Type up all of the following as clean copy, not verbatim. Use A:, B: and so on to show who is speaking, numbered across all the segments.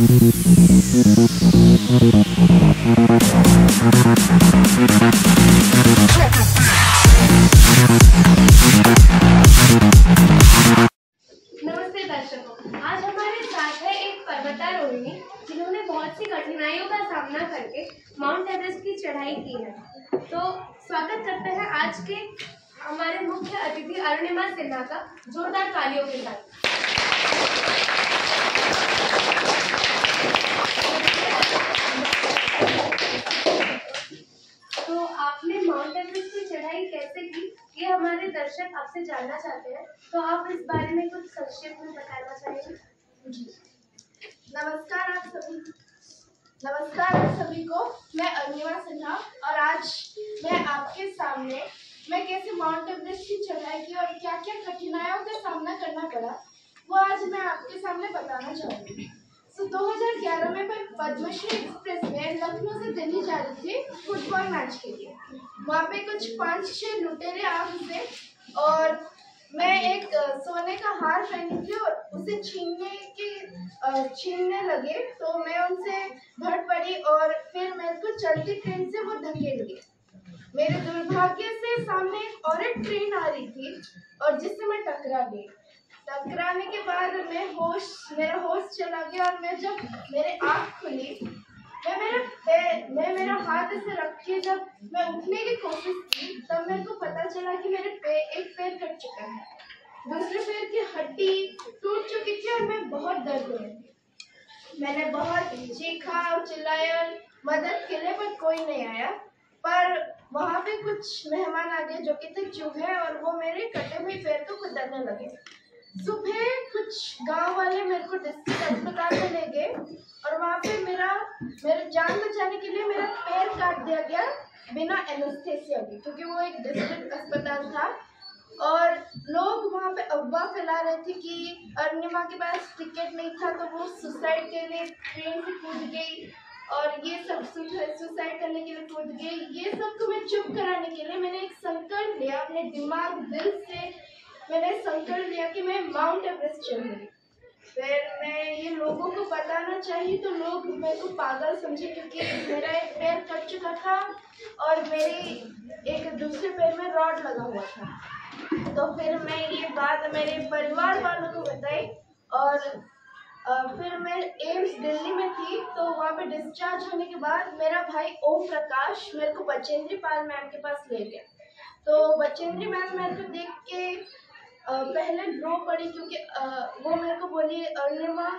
A: नमस्ते दर्शकों, आज हमारे साथ है एक पर्वतारोही जिन्होंने बहुत सी कठिनाइयों का सामना करके माउंट एवरेस्ट की चढ़ाई की है। तो स्वागत करते हैं आज के हमारे मुख्य अतिथि अरुणिमा सिन्हा का जोरदार तालियों के साथ। तो आपने माउंट एवरेस्ट की चढ़ाई कैसे की, ये हमारे दर्शक आपसे जानना चाहते हैं, तो आप इस बारे में कुछ संक्षेप में बताना चाहेंगे?
B: जी, नमस्कार आप सभी को। मैं अरुणिमा सिन्हा और आज मैं आपके सामने मैं कैसे माउंट एवरेस्ट की चढ़ाई की और क्या क्या कठिनाइयों का सामना करना पड़ा वो आज मैं आपके सामने बताना चाहूँगी। 2011 में मैं पद्मश्री एक्सप्रेस में लखनऊ से दिल्ली जा रही थी फुटबॉल मैच के लिए। वहाँ पे कुछ 5-6 लुटेरे आ गए और मैं एक सोने का हार पहनी थी और उसे छीनने लगे, तो मैं उनसे भड़ पड़ी और फिर मेरे को चलती ट्रेन से वो धकेल दिए। मेरे दुर्भाग्य से सामने एक और एक ट्रेन आ रही थी और जिससे मैं टकरा गई। टकराने के बाद मेरा होश चला गया और मैं जब मेरे आँख खुली, मैं मेरा हाथ ऐसे रख के जब मैं उठने की कोशिश की तब मेरे को पता चला कि मेरे एक पैर कट चुका है। दूसरे पैर की हड्डी टूट चुकी थी और मैं बहुत दर्द में थी। मैंने बहुत चीखा और चिल्लाया मदद के लिए, पर कोई नहीं आया। पर वहाँ पे कुछ मेहमान आ गए जो कि थे चूहे और वो मेरे कटे हुए पैर को कुतरने लगे। सुबह कुछ गांव वाले मेरे को डिस्ट्रिक्ट अस्पताल में ले गए और वहाँ पे मेरे जान बचाने के लिए मेरा पैर काट दिया गया बिना एनेस्थेसिया के, क्योंकि वो एक डिस्ट्रिक्ट अस्पताल था। और लोग वहाँ पे अफवाह फैला रहे थे कि अरुणिमा के पास टिकट नहीं था तो वो सुसाइड के लिए ट्रेन से कूद गई और ये सब सुसाइड करने के लिए कूद गई। ये सब को मैं चुप कराने के लिए मैंने एक संकल्प लिया, अपने दिमाग दिल से मैंने संकल्प लिया कि मैं माउंट एवरेस्ट चढ़ूंगी। फिर मैं ये लोगों को बताना चाहिए तो लोग मेरे को पागल समझे, क्योंकि मेरा एक पैर कट चुका था और मेरे एक दूसरे पैर में रॉड लगा हुआ था। तो फिर मैं ये बात मेरे परिवार वालों को बताई और फिर मैं एम्स दिल्ली में थी, तो वहाँ पे डिस्चार्ज होने के बाद मेरा भाई ओम प्रकाश मेरे को बचेंद्री पाल मैम के पास ले गया। तो बचेंद्री मैम मेरे को देख के पहले रो पड़ी, क्योंकि वो मेरे को बोली, अरुणिमा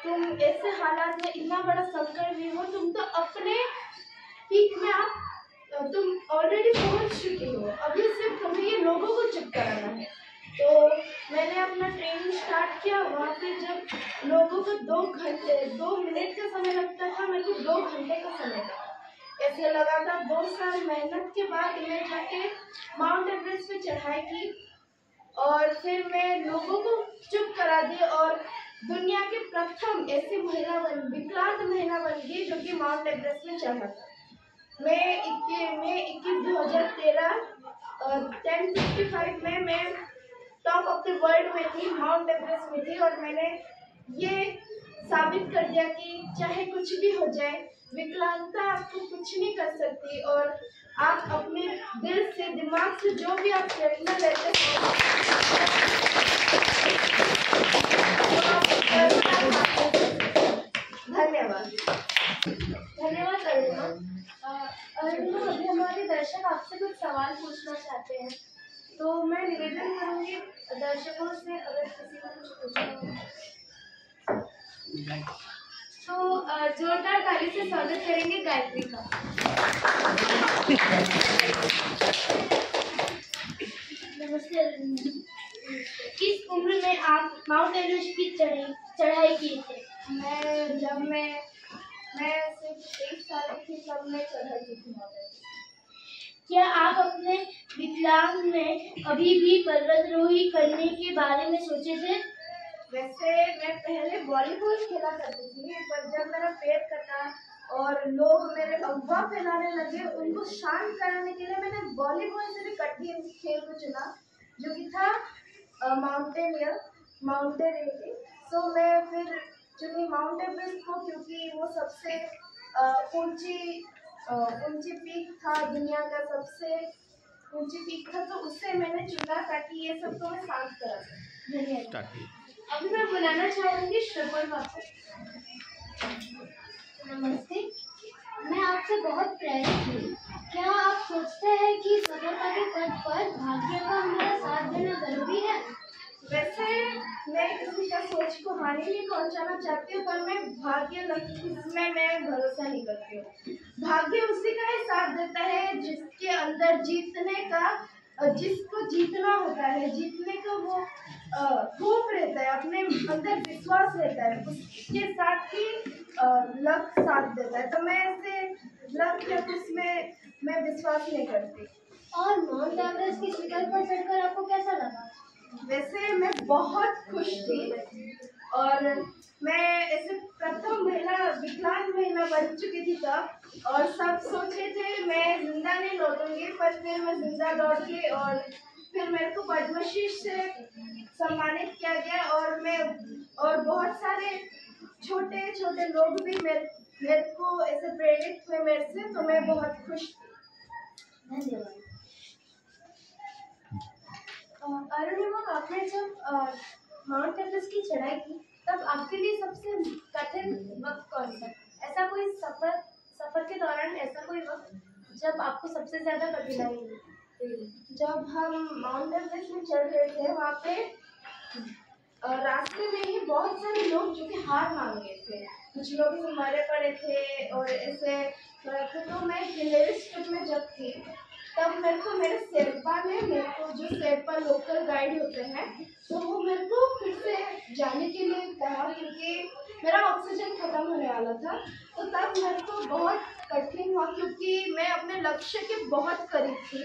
B: तुम ऐसे हालात में इतना बड़ा संकट भी हो, तुम तो अपने पीक में तुम ऑलरेडी पहुंच चुके हो, अभी सिर्फ तुम्हें ये लोगों को चुप कराना है। तो मैंने अपना ट्रेनिंग स्टार्ट किया। वहाँ पे जब लोगों को 2 मिनट का समय लगता था, मेरे को 2 घंटे का समय लगा। ऐसे लगातार 2 साल मेहनत के बाद मैं जाके माउंट एवरेस्ट पे चढ़ाई की और फिर मैं लोगों को चुप करा दी और दुनिया के प्रथम ऐसी विकलांग महिला बन गई जो कि माउंट एवरेस्ट में चढ़ा था। मैं 21/2013 10:55 में मैं टॉप ऑफ द वर्ल्ड में थी, माउंट एवरेस्ट में थी और मैंने ये साबित कर दिया कि चाहे कुछ भी हो जाए, विकलांगता आपको कुछ नहीं कर सकती और आप अपने दिल से दिमाग से जो भी आप निर्णय लेते हैं धन्यवाद।
A: धन्यवाद अरुणिमा। अरुणिमा, अभी हमारे दर्शक आपसे कुछ सवाल पूछना चाहते हैं, तो मैं निवेदन करूंगी दर्शकों से अगर किसी को कुछ पूछना हो तो जोरदार ताली से स्वागत करेंगे गायत्री का।
C: नमस्ते अरुणिमा, किस उम्र में आप माउंट एवरेस्ट की चढ़ाई की थी?
B: मैं सिर्फ 23 साल की थी तब मैं चढ़ाई की थी।
C: क्या आप अपने विकलांग में कभी भी पर्वतारोही करने के बारे में सोचे थे?
B: वैसे मैं पहले वॉलीबॉल खेला करती थी, पर जब मेरा पैर कटा और लोग मेरे अफवाह फैलाने लगे, उनको शांत कराने के लिए मैंने वॉलीबॉल से भी कठिन खेल को चुना, जो कि था माउंटेन रेसिंग। तो मैं फिर चुनी माउंट एवरेस्ट को, क्योंकि वो सबसे ऊंची पीक था, दुनिया का सबसे ऊंची पीक था, तो उससे मैंने चुना ताकि ये सबको मैं शांत करा सकूं। धन्यवाद।
A: अभी मैं बुलाना चाहूंगी श्रवण को।
C: नमस्ते, मैं आपसे बहुत प्रेरित हुई। क्या आप सोचते हैं कि सफलता के पथ पर भाग्य का हमारा साथ देना जरूरी है?
B: वैसे मैं किसी का सोच को हानि नहीं पहुंचाना चाहती हूँ, पर मैं इसमें मैं भरोसा नहीं करती हूँ। भाग्य उसी का ही साथ देता है जिसके अंदर जीतने का, जिसको जीतना होता है, जीतने का वो होप रहता है, अपने अंदर विश्वास रहता है, उसके साथ ही लक साथ देता है। तो मैं ऐसे लक या उसमें मैं विश्वास नहीं करती।
C: और माउंट एवरेस्ट की शिखर पर चढ़कर आपको कैसा लगा?
B: वैसे मैं बहुत खुश थी, और मैं ऐसे प्रथम महिला, विकलांग महिला बन चुकी थी तब, और सब सोचे थे मैं जिंदा नहीं लौटूंगी, पर फिर मैं जिंदा लौट गई, और फिर मेरे को पद्मश्री से सम्मानित किया गया, और बहुत सारे छोटे छोटे लोग भी मेरे को ऐसे प्रेरित हुए मेरे से, तो मैं बहुत खुश थी।
C: धन्यवाद।
A: अरुणिमा, आपने जब माउंट एवरेस्ट की चढ़ाई की तब आपके लिए सबसे कठिन वक्त कौन सा? ऐसा कोई सफर के दौरान ऐसा कोई वक्त जब आपको सबसे ज्यादा कठिनाई हुई?
B: जब हम माउंट एवरेस्ट में चढ़ रहे थे, वहाँ पे रास्ते में ही बहुत सारे लोग जो कि हार मान गए थे, कुछ लोग मरे पड़े थे और ऐसे। तो मैं हिलेरी स्ट्रिप में जब थी, तब मेरे को मेरे शेरपा ने, मेरे को जो शेरपा लोकल गाइड होते हैं, तो वो मेरे को फिर से जाने के लिए कहा, क्योंकि मेरा ऑक्सीजन खत्म होने वाला था। तो तब मेरे को बहुत कठिन हुआ, क्योंकि मैं अपने लक्ष्य के बहुत करीब थी,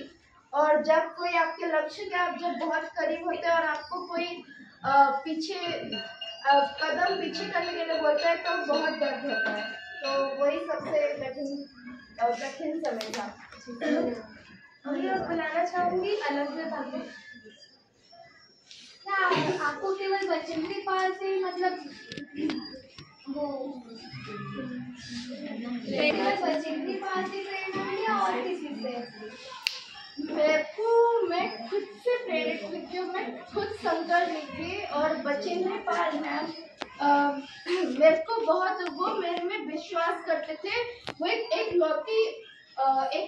B: और जब कोई आपके लक्ष्य के आप जब बहुत करीब होते हैं और आपको कोई कदम पीछे करने के लिए बोलता है, तो बहुत दर्द होता है। तो वही सबसे कठिन समय था।
A: अभी मैं बुलाना चाहूंगी अलग भाभी।
C: क्या आपको केवल बचेंद्री पाल से ही मतलब वो केवल बचेंद्री पाल से प्रेरणा मिली या और किसी से?
B: मैं खुद से प्रेरित हुई, क्योंकि मैं खुद संकल्प ली थी, और बचेंद्री पाल मैम मेरे को बहुत, वो मेरे में विश्वास करते थे। वो एक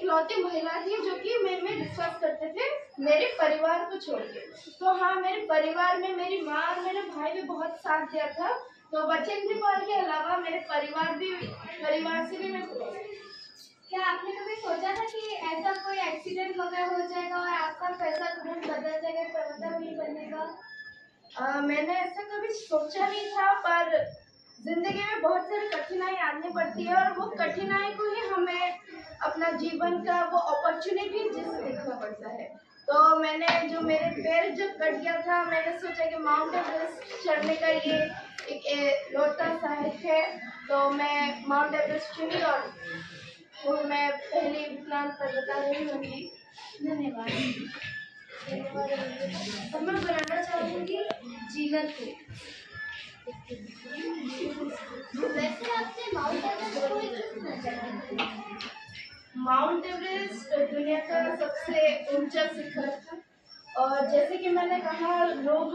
B: लौती महिला थी जो कि मेरे में विश्वास करते थे, मेरे परिवार को छोड़ के। तो हाँ, मेरे परिवार में मेरी माँ और मेरे भाई भी बहुत साथ दिया था। तो बचेंद्री पाल के अलावा मेरे परिवार से भी मैं खुश।
C: क्या आपने कभी सोचा था कि ऐसा कोई एक्सीडेंट वगैरह हो जाएगा और आपका पैसा तुरंत बदल जाएगा पर्वतारोही नहीं बनने का?
B: मैंने ऐसा कभी सोचा नहीं था, पर जिंदगी में बहुत सारी कठिनाई आनी पड़ती है, और वो कठिनाई को ही हमें अपना जीवन का वो अपॉर्चुनिटी जिससे देखना पड़ता है। तो मैंने जो मेरे पैर जब कट गया था, मैंने सोचा कि माउंट एवरेस्ट चढ़ने का ये एक लौटा साहस है, तो मैं माउंट एवरेस्ट चुनी, और वो मैं पहली विकलांग पर्वतारोही बनी।
C: धन्यवाद।
A: अब मैं बुलाना चाहूंगी जीवन को।
C: वैसे आपने माउंट एवरेस्ट को क्यों चुना चाहा?
B: माउंट एवरेस्ट दुनिया का सबसे ऊंचा शिखर था, और जैसे कि मैंने कहा, लोग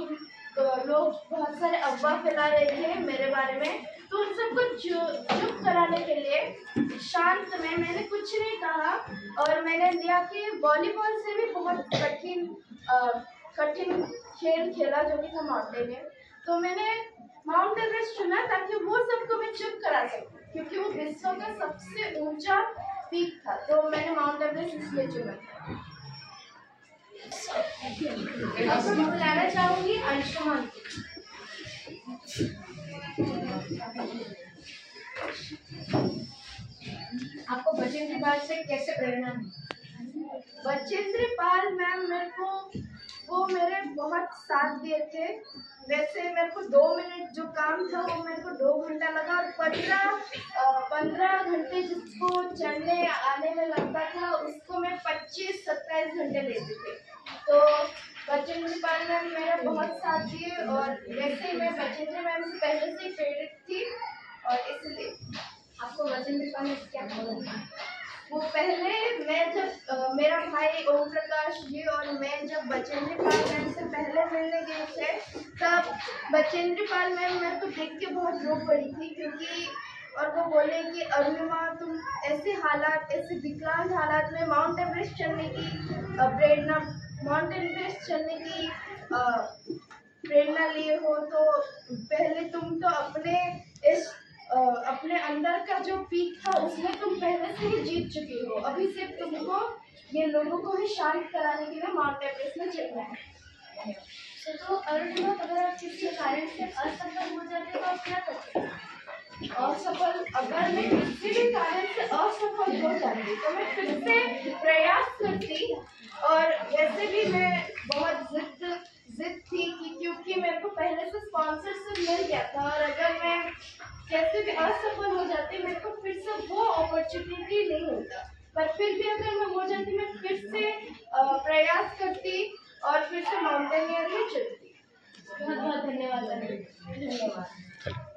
B: बहुत सारे अफवाह फैला रहे थे मेरे बारे में, तो उन सबको चुप कराने के लिए शांत में मैंने कुछ नहीं कहा, और मैंने लिया कि वॉलीबॉल से भी बहुत कठिन खेल खेला, जो कि था माउंटेनियरिंग। तो मैंने माउंट एवरेस्ट चुना ताकि वो सबको मैं चुप करा सकूं, क्योंकि वो विश्व का सबसे ऊंचा पीक था। तो मैंने माउंट एवरेस्ट इसलिए चुना।
A: अब मैं बुलाना चाहूंगी अंशुमान। आपको बचेंद्री पाल से कैसे प्रेरणा मिली?
B: बचेंद्री पाल मैम वो मेरे बहुत साथ दिए थे। वैसे मेरे को 2 मिनट जो काम था वो मेरे को 2 घंटा लगा, और 15 घंटे जिसको चढ़ने आने में लगता था, उसको मैं 25-27 घंटे लेती थी। तो बचेंद्री पाल मैम मेरा बहुत साथ दिए और वैसे ही मैं बचेंद्री मैम से पहले से ही प्रेरित थी और इसलिए
A: आपको बचेंद्री पाल में क्या पसंद?
B: वो पहले मैं जब मेरा भाई ओम प्रकाश जी और मैं जब बचेंद्री पाल मैम से पहले मिलने गए थे तब बचेंद्री पाल मैम मेरे को देख के बहुत रो पड़ी थी क्योंकि और वो बोले कि अरुणिमा तुम ऐसे हालात ऐसे विकराल हालात में माउंट एवरेस्ट चढ़ने की प्रेरणा लिए हो तो पहले तुम तो अपने अंदर का जो पीक था उसमें तुम पहले से ही जीत चुके हो। अभी सिर्फ तुमको ये लोगों को ही शांत कराने के लिए माउंट एवरेस्ट में चढ़ना है।
A: तो अरुणिमा, अगर आप किसी कारण से असफल हो जाते तो आप क्या करते?
B: अगर मैं किसी भी कारण से असफल हो जाती तो मैं फिर से प्रयास करती और वैसे भी मैं बहुत जिद थी कि क्योंकि मेरे को पहले से स्पॉन्सरशिप मिल गया था और अगर मैं कैसे भी असफल हो जाती मेरे को फिर से वो अपॉर्चुनिटी नहीं मिलता, पर फिर भी अगर मैं हो जाती मैं फिर से प्रयास करती और फिर से माउंटेनियर में चलती।
A: बहुत बहुत धन्यवाद।
B: धन्यवाद।